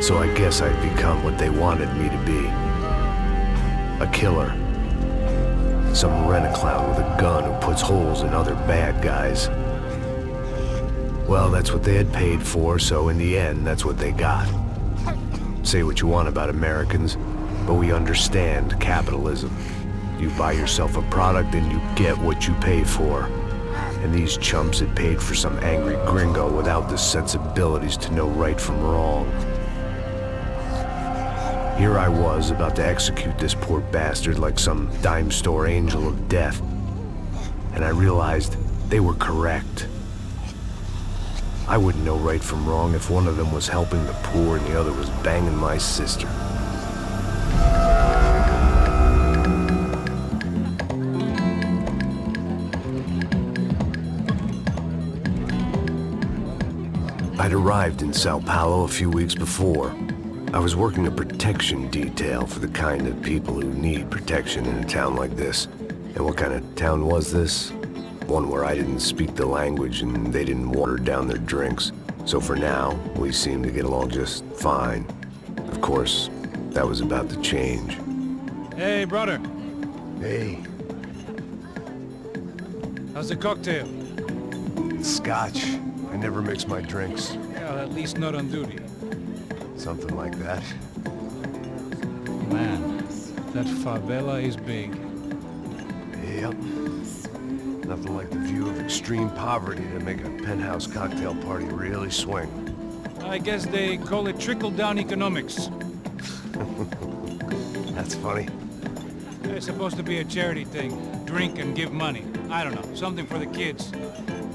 So I guess I'd become what they wanted me to be. A killer. Some rent-a-clown with a gun who puts holes in other bad guys. Well, that's what they had paid for, so in the end, that's what they got. Say what you want about Americans, but we understand capitalism. You buy yourself a product and you get what you pay for. And these chumps had paid for some angry gringo without the sensibilities to know right from wrong. Here I was, about to execute this poor bastard like some dime store angel of death. And I realized they were correct. I wouldn't know right from wrong if one of them was helping the poor and the other was banging my sister. I'd arrived in Sao Paulo a few weeks before. I was working a protection detail for the kind of people who need protection in a town like this. And what kind of town was this? One where I didn't speak the language and they didn't water down their drinks. So for now, we seemed to get along just fine. Of course, that was about to change. Hey, brother. Hey. How's the cocktail? It's scotch. I never mix my drinks. Well, at least not on duty. Something like that. Man, that favela is big. Yep. Nothing like the view of extreme poverty to make a penthouse cocktail party really swing. I guess they call it trickle-down economics. That's funny. It's supposed to be a charity thing. Drink and give money. I don't know, something for the kids.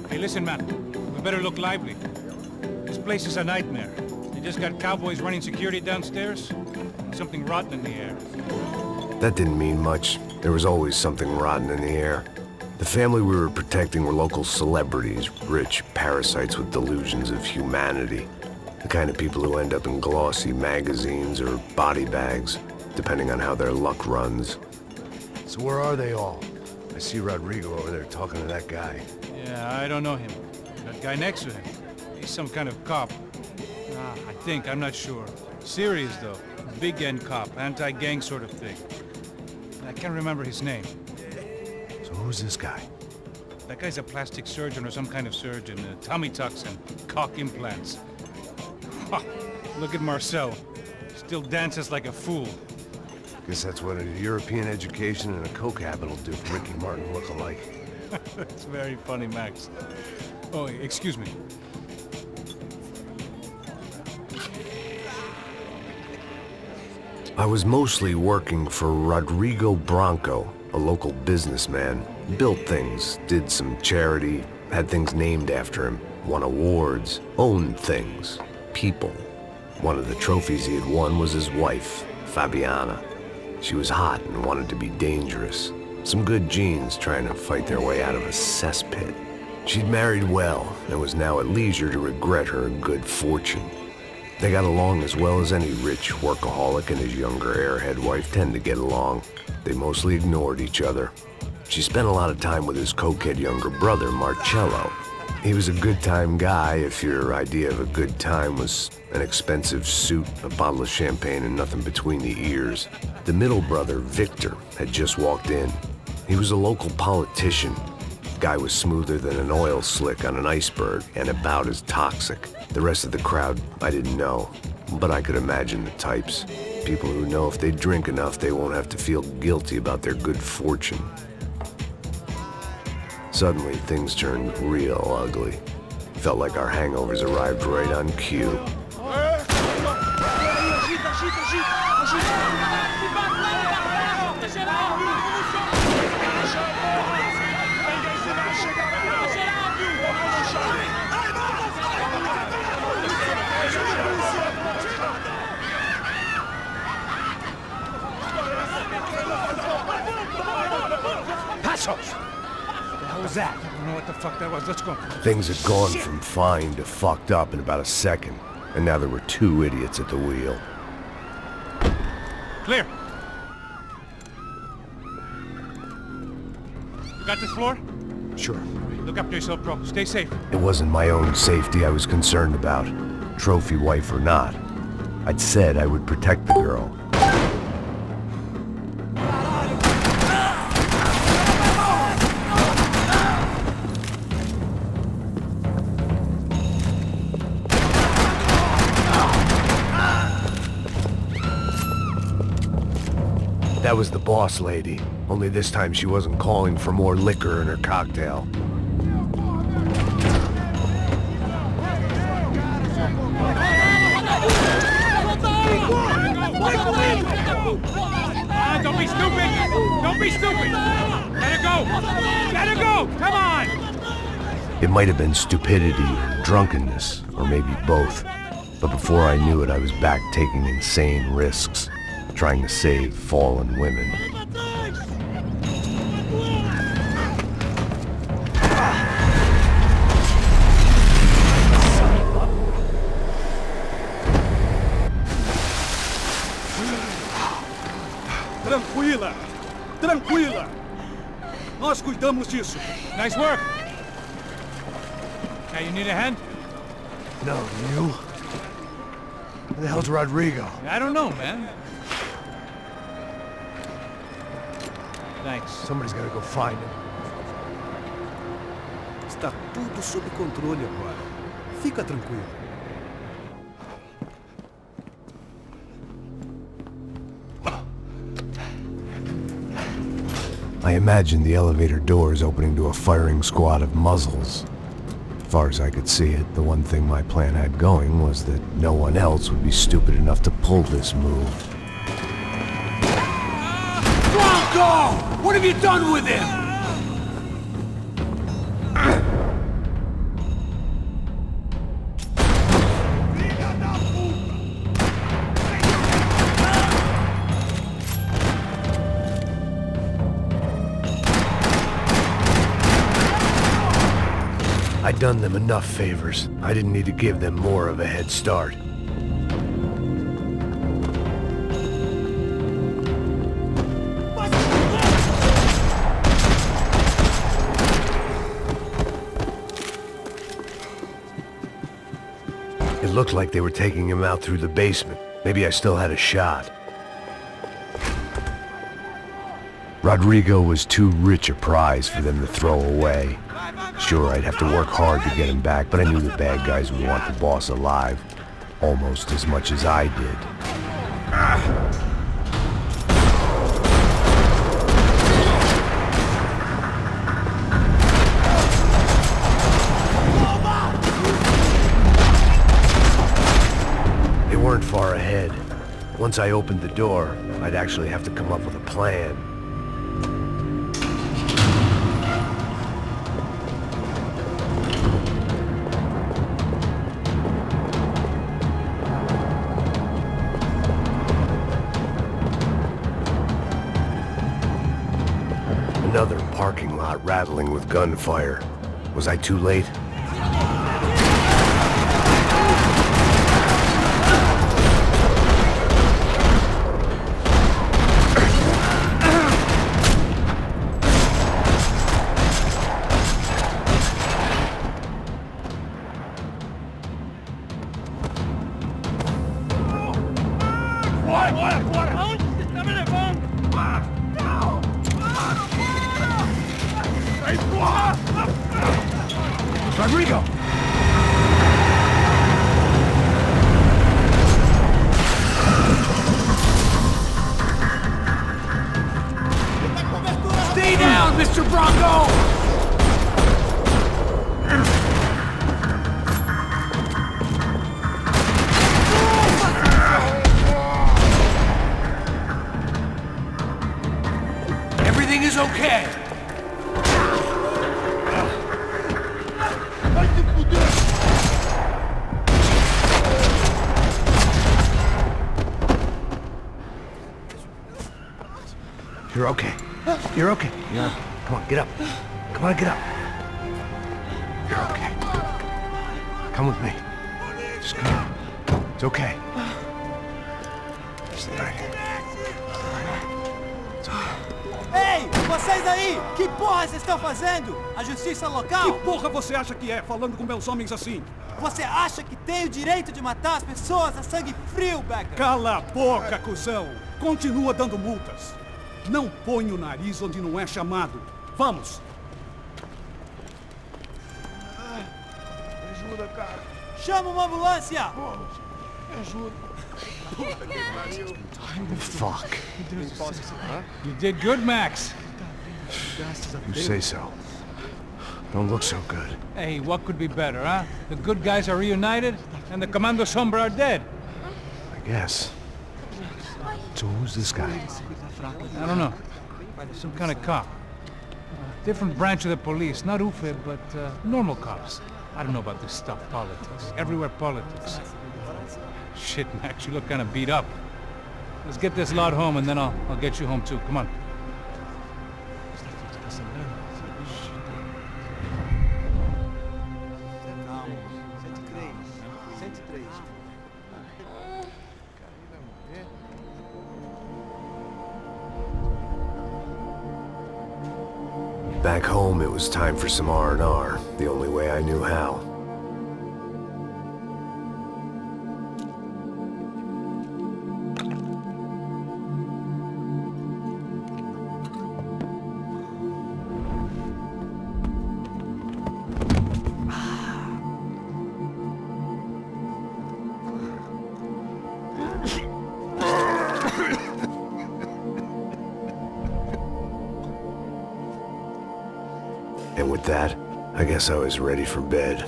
Hey, listen, man. We better look lively. This place is a nightmare. They just got cowboys running security downstairs. Something rotten in the air. That didn't mean much. There was always something rotten in the air. The family we were protecting were local celebrities, rich parasites with delusions of humanity. The kind of people who end up in glossy magazines or body bags, depending on how their luck runs. So where are they all? I see Rodrigo over there talking to that guy. Yeah, I don't know him. That guy next to him, he's some kind of cop. I think, I'm not sure. Serious though, big end cop, anti-gang sort of thing. I can't remember his name. So who's this guy? That guy's a plastic surgeon or some kind of surgeon. Tummy tucks and cock implants. Look at Marcel. Still dances like a fool. Guess that's what a European education and a coke habit will do for Ricky Martin look alike. That's very funny, Max. Oh, excuse me. I was mostly working for Rodrigo Branco, a local businessman. Built things, did some charity, had things named after him, won awards, owned things, people. One of the trophies he had won was his wife, Fabiana. She was hot and wanted to be dangerous. Some good genes trying to fight their way out of a cesspit. She'd married well and was now at leisure to regret her good fortune. They got along as well as any rich workaholic and his younger airhead wife tend to get along. They mostly ignored each other. She spent a lot of time with his cokehead younger brother, Marcello. He was a good-time guy if your idea of a good time was an expensive suit, a bottle of champagne, and nothing between the ears. The middle brother, Victor, had just walked in. He was a local politician. Guy was smoother than an oil slick on an iceberg and about as toxic. The rest of the crowd, I didn't know, but I could imagine the types. People who know if they drink enough, they won't have to feel guilty about their good fortune. Suddenly, things turned real ugly. Felt like our hangovers arrived right on cue. What was that? I don't know what the fuck that was. Let's go. Things had gone from fine to fucked up in about a second, and now there were two idiots at the wheel. Clear. You got this floor? Sure. Look after yourself, bro. Stay safe. It wasn't my own safety I was concerned about, trophy wife or not. I'd said I would protect the girl. That was the boss lady, only this time she wasn't calling for more liquor in her cocktail. Don't be stupid! Don't be stupid! Let her go! Let her go! Come on! It might have been stupidity or drunkenness, or maybe both. But before I knew it, I was back taking insane risks, trying to save fallen women. Tranquila! Tranquila! Nós cuidamos disso. Nice work! Hey, you need a hand? No, you? Where the hell's Rodrigo? I don't know, man. Thanks. Somebody's gotta go find him. Está tudo sob controle agora. Fica tranquilo. I imagined the elevator doors opening to a firing squad of muzzles. As far as I could see it, the one thing my plan had going was that no one else would be stupid enough to pull this move. Bronco! What have you done with him? I'd done them enough favors. I didn't need to give them more of a head start. It looked like they were taking him out through the basement. Maybe I still had a shot. Rodrigo was too rich a prize for them to throw away. Sure, I'd have to work hard to get him back, but I knew the bad guys would want the boss alive, almost as much as I did. They weren't far ahead. Once I opened the door, I'd actually have to come up with a plan. Another parking lot rattling with gunfire. Was I too late? Rodrigo! Stay down, Mr. Bronco! Everything is okay. You're okay. You're okay. You're okay. Come on, get up. Come on, get up. You're okay. Come with me. Just come. It's okay. It's all right. It's okay. Hey! Vocês aí, que porra vocês estão fazendo? A justiça local? Que porra você acha que é, falando com meus homens assim? Você acha que tem o direito de matar as pessoas a sangue frio, Becker? Cala a boca, cuzão! Continua dando multas. Não põe o nariz onde não é chamado. Vamos! Ajuda, cara. Chama uma ambulância! Me ajuda. Fuck. You did good, Max. You say so. Don't look so good. Hey, what could be better, huh? The good guys are reunited, and the Commando Sombra are dead. I guess. So who's this guy? I don't know. Some kind of cop. Different branch of the police. Not UFE, but normal cops. I don't know about this stuff, politics. Everywhere politics. Shit, Max, you look kind of beat up. Let's get this lot home, and then I'll get you home too. Come on. Back home, it was time for some R&R, the only way I knew how. And with that, I guess I was ready for bed.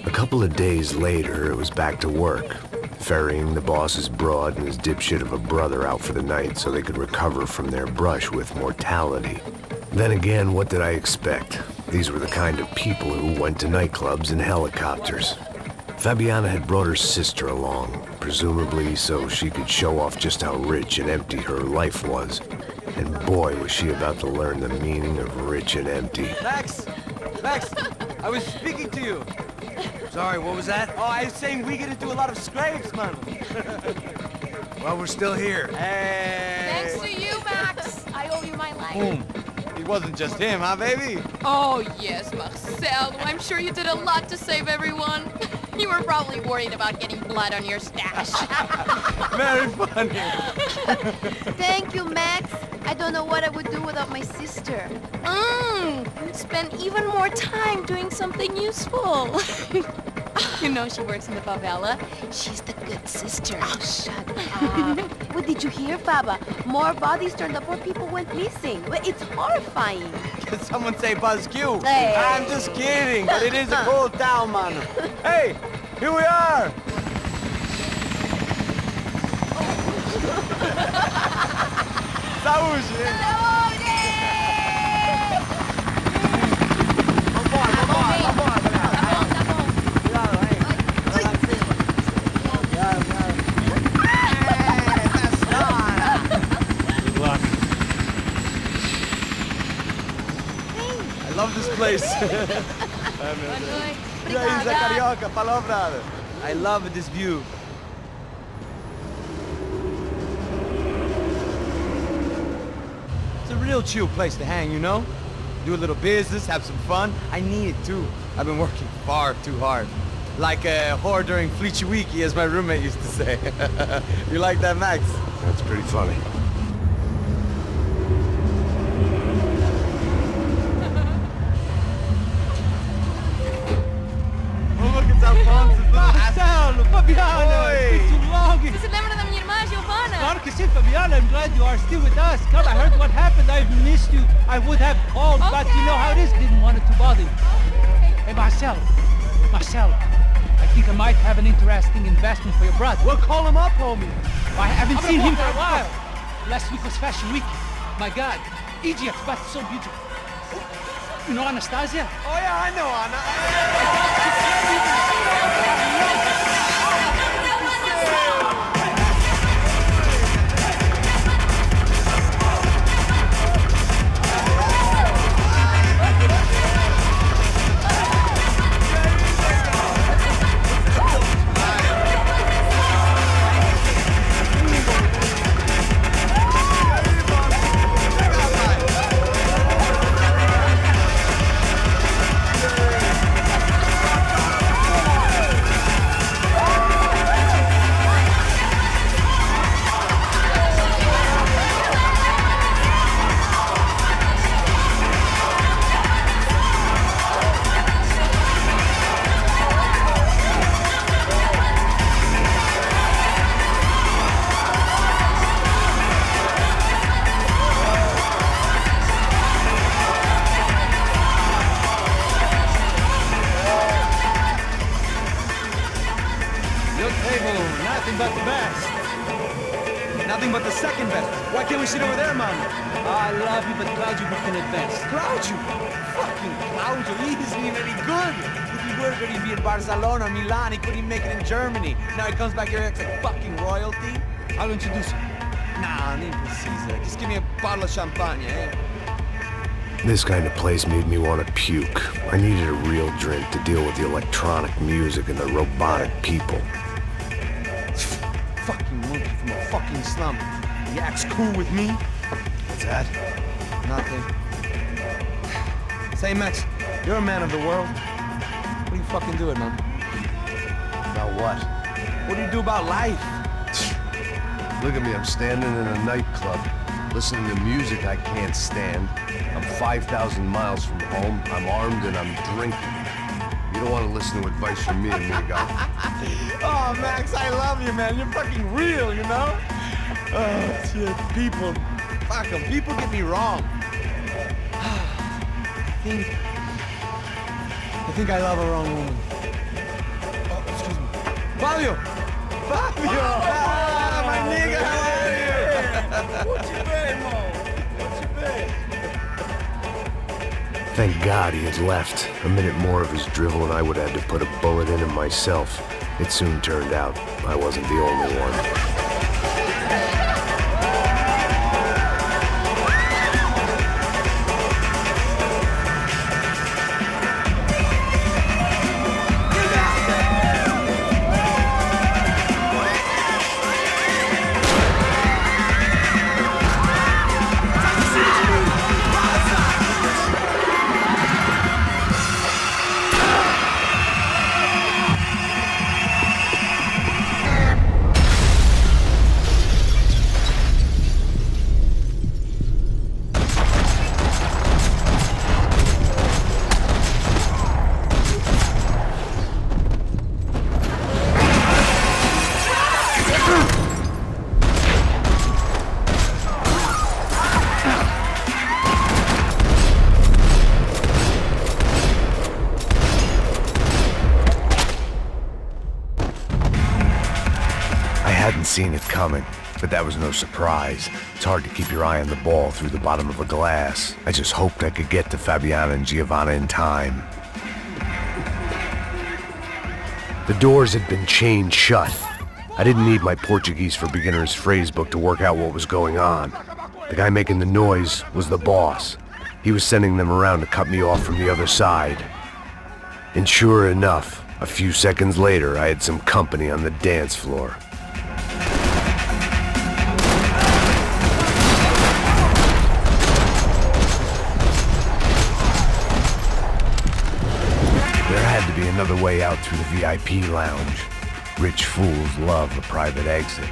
A couple of days later, it was back to work. Ferrying the boss's broad and his dipshit of a brother out for the night so they could recover from their brush with mortality. Then again, what did I expect? These were the kind of people who went to nightclubs in helicopters. Fabiana had brought her sister along, presumably so she could show off just how rich and empty her life was. And boy, was she about to learn the meaning of rich and empty. Max! Max! I was speaking to you! Sorry, what was that? Oh, I was saying we get to do a lot of scrapes, man. Well, we're still here. Hey! Thanks to you, Max. I owe you my life. Boom. It wasn't just him, huh, baby? Oh, yes, Marcel. I'm sure you did a lot to save everyone. You were probably worried about getting blood on your stash. Very funny. Thank you, Max. I don't know what I would do without my sister. Spend even more time doing something useful. You know she works in the favela. She's the good sister. Oh, shut up. What did you hear, Faba? More bodies turned up where people went missing. It's horrifying. Can someone say Buzz Q? Hey. I'm just kidding, but it is a cool town, man. Hey, here we are. Saúde! I love this place. E aí, Zé Carioca, palavra. I love this view. It's a real chill place to hang, you know? Do a little business, have some fun. I need it too. I've been working far too hard. Like a whore during Fleechy Weeky, as my roommate used to say. You like that, Max? That's pretty funny. Marcelo, Fabiana, it's been too long. Você se lembra da minha irmã, Giovanna? Claro que sim, Fabiana. I'm glad you are still with us. Come, I heard what happened. I've missed you. I would have called, but you know how it is. Didn't want it to bother you. Hey, Marcelo, I think I might have an interesting investment for your brother. Well, call him up, homie. I haven't seen him for a while. Last week was Fashion Week. My God, Egypt, but so beautiful. You know Anastasia? Oh yeah, I know Anna. Nothing but the best. Nothing but the second best. Why can't we sit over there, Mama? I love you, but Claudio booked at best. Claudio? Fucking Claudio, he isn't even any good. If he were good, he'd be in Barcelona, Milan, he couldn't make it in Germany. Now he comes back here and acts like fucking royalty. I'll introduce you. Nah, need for Caesar. Just give me a bottle of champagne, eh? This kind of place made me want to puke. I needed a real drink to deal with the electronic music and the robotic people. Fucking monkey from a fucking slum. He acts cool with me. What's that? Nothing. Say, Max, you're a man of the world. What are you fucking doing, man? About what? What do you do about life? Look at me, I'm standing in a nightclub, listening to music I can't stand. I'm 5,000 miles from home, I'm armed, and I'm drinking. You don't want to listen to advice from me, amigo. Oh, Max, I love you, man. You're fucking real, you know? Oh, shit. People. Fuck them. People get me wrong. I think I love a wrong woman. Oh, excuse me. Fabio! Fabio! Ah, my nigga, how are you? What you been, Mo? What you been? Thank God he had left. A minute more of his drivel and I would have had to put a bullet in him myself. It soon turned out I wasn't the only one. Seen it coming, but that was no surprise. It's hard to keep your eye on the ball through the bottom of a glass. I just hoped I could get to Fabiana and Giovanna in time. The doors had been chained shut. I didn't need my Portuguese for Beginners phrase book to work out what was going on. The guy making the noise was the boss. He was sending them around to cut me off from the other side. And sure enough, a few seconds later, I had some company on the dance floor. Another way out through the VIP lounge. Rich fools love a private exit.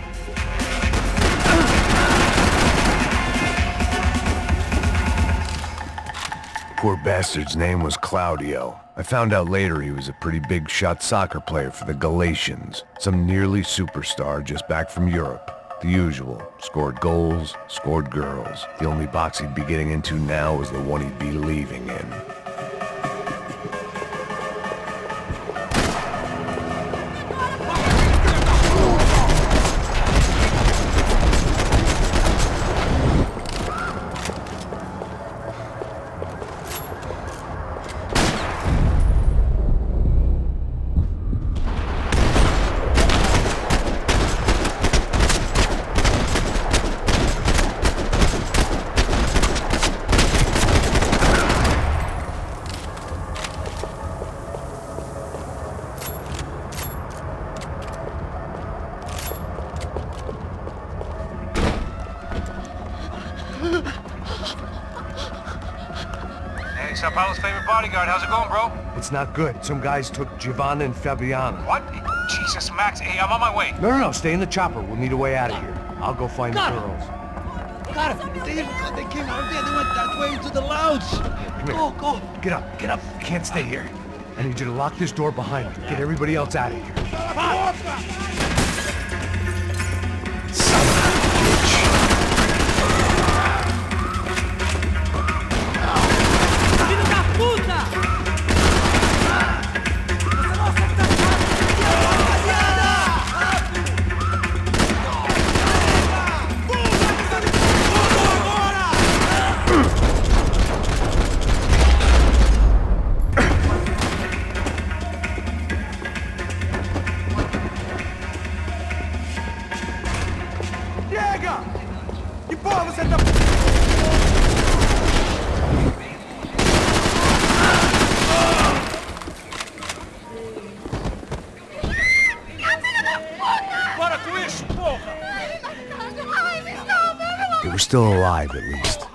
Poor bastard's name was Claudio. I found out later he was a pretty big shot soccer player for the Galatians. Some nearly superstar just back from Europe. The usual. Scored goals, scored girls. The only box he'd be getting into now was the one he'd be leaving in. Hey, Sao Paulo's favorite bodyguard. How's it going, bro? It's not good. Some guys took Giovanna and Fabiana. What? Jesus, Max. Hey, I'm on my way. No, stay in the chopper. We'll need a way out of here. I'll go find the girls. Got it. They came out there. They went that way into the lounge. Come here. Go. Get up. You can't stay here. I need you to lock this door behind me. Get everybody else out of here. Son of a bitch. Filho da puta! They were still alive, at least.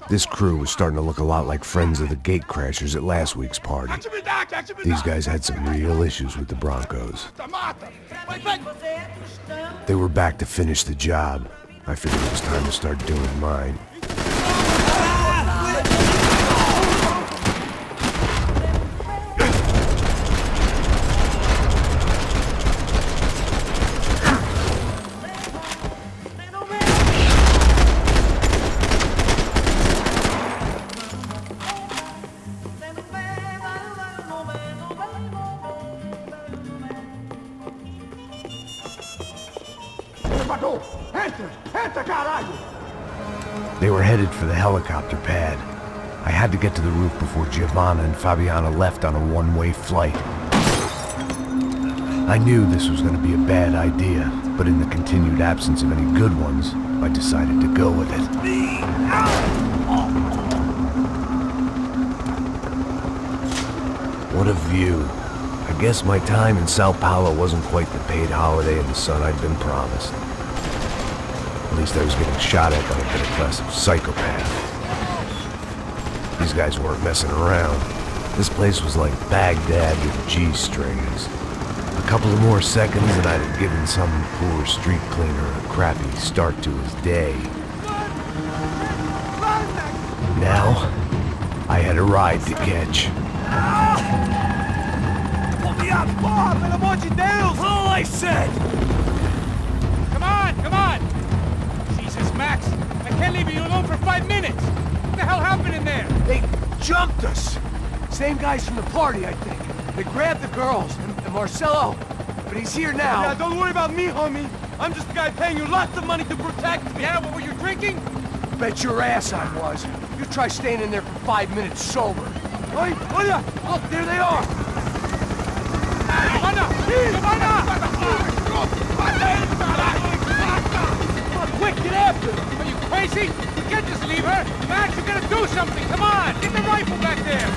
This crew was starting to look a lot like friends of the gatecrashers at last week's party. These guys had some real issues with the Broncos. They were back to finish the job. I figured it was time to start doing mine. They were headed for the helicopter pad. I had to get to the roof before Giovanna and Fabiana left on a one-way flight. I knew this was going to be a bad idea, but in the continued absence of any good ones, I decided to go with it. What a view. I guess my time in Sao Paulo wasn't quite the paid holiday in the sun I'd been promised. At least I was getting shot at by a middle-class psychopath. These guys weren't messing around. This place was like Baghdad with G-strings. A couple of more seconds and I'd have given some poor street cleaner a crappy start to his day. Now, I had a ride to catch. All I said! Come on! Jesus, Max. I can't leave you alone for 5 minutes. What the hell happened in there? They jumped us. Same guys from the party, I think. They grabbed the girls and Marcelo, but he's here now. Yeah, don't worry about me, homie. I'm just the guy paying you lots of money to protect me. Yeah, what were you drinking? Bet your ass I was. You try staying in there for 5 minutes sober. Oi, olha! Look, there they are. Giovanna! Quick, get after her! Are you crazy? You can't just leave her! Max, you gotta do something! Come on! Get the rifle back there!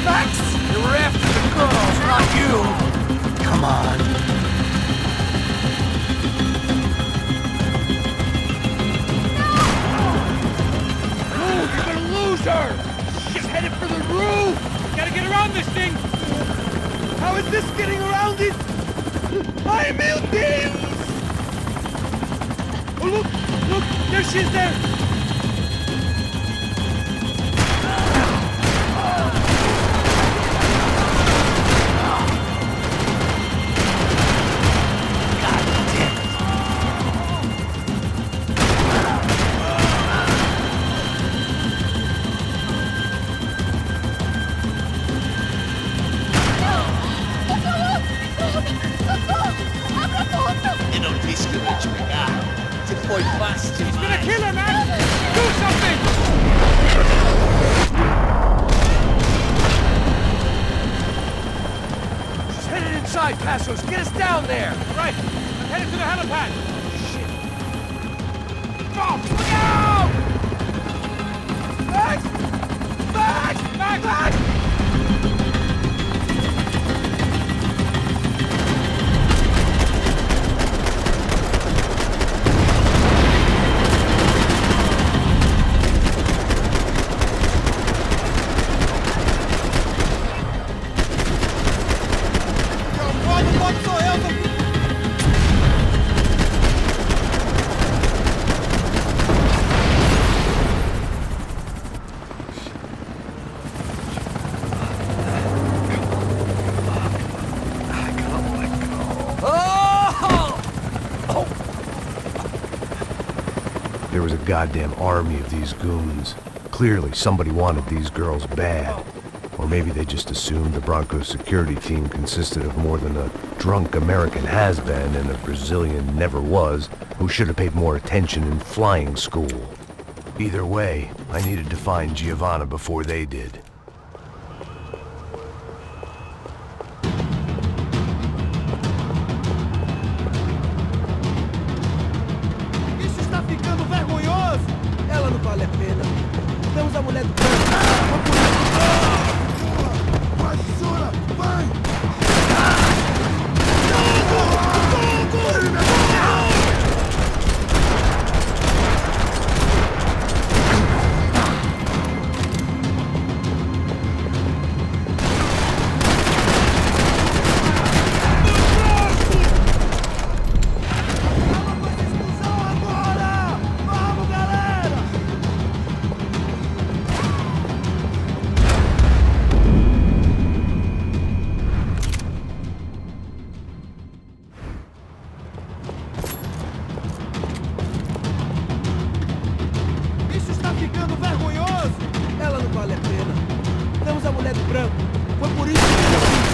Max! They were after the girls, not you! Come on. Move, you're gonna lose her! She's headed for the roof! Gotta get around this thing! How is this getting around it? Ai, meu Deus! Oh, look! Look! There she is there! Eu não disse que eu ia te pegar. Você foi fácil demais. He's gonna kill her, man! Do something! She's headed inside, Passos. Get us down there! Right, I'm headed to the helipad! Shit. Oh, look out! Max! Max! Max! Max! There was a goddamn army of these goons. Clearly, somebody wanted these girls bad. Or maybe they just assumed the Broncos security team consisted of more than a drunk American has-been and a Brazilian never-was who should have paid more attention in flying school. Either way, I needed to find Giovanna before they did. Isso está ficando vergonhoso! Ela não vale a pena. Temos a mulher do Vassoura, vai! Isso está ficando vergonhoso! Ela não vale a pena. Temos a mulher do branco. Foi por isso que eu fiz.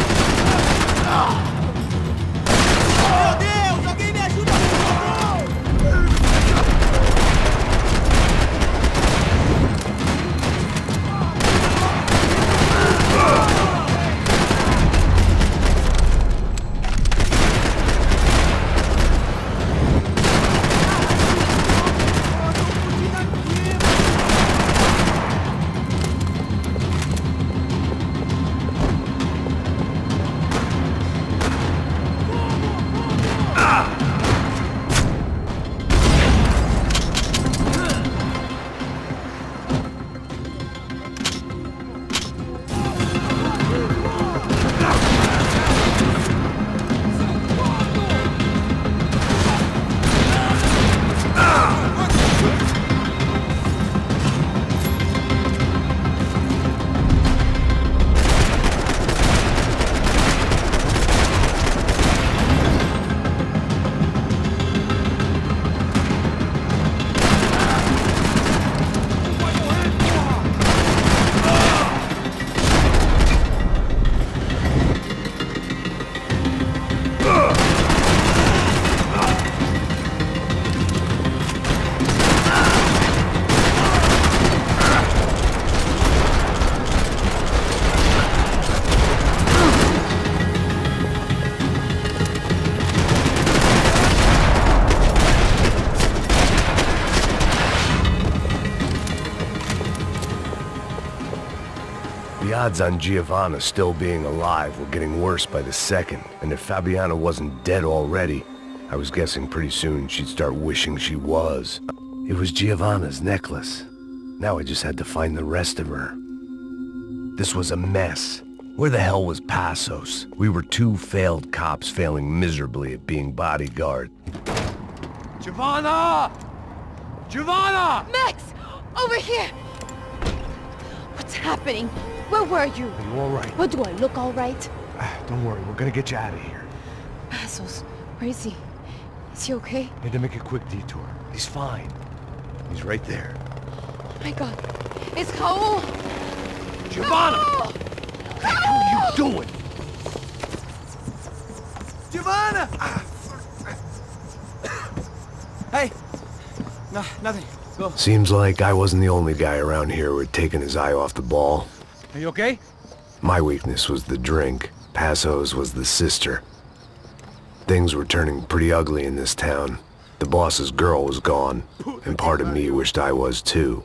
Meu Deus! Alguém me ajuda, por favor! The odds on Giovanna still being alive were getting worse by the second, and if Fabiana wasn't dead already, I was guessing pretty soon she'd start wishing she was. It was Giovanna's necklace. Now I just had to find the rest of her. This was a mess. Where the hell was Passos? We were two failed cops failing miserably at being bodyguard. Giovanna! Giovanna! Max! Over here! What's happening? Where were you? Are you all right? What, do I look all right? Don't worry, we're gonna get you out of here. Passos, where is he? Is he okay? Had to make a quick detour. He's fine. He's right there. Oh my god. It's Raul! Giovanna! Raul! What the hell are you doing? Giovanna! Hey! No, nothing. Go. Seems like I wasn't the only guy around here who had taken his eye off the ball. Are you okay? My weakness was the drink. Passos was the sister. Things were turning pretty ugly in this town. The boss's girl was gone, and part of me wished I was too.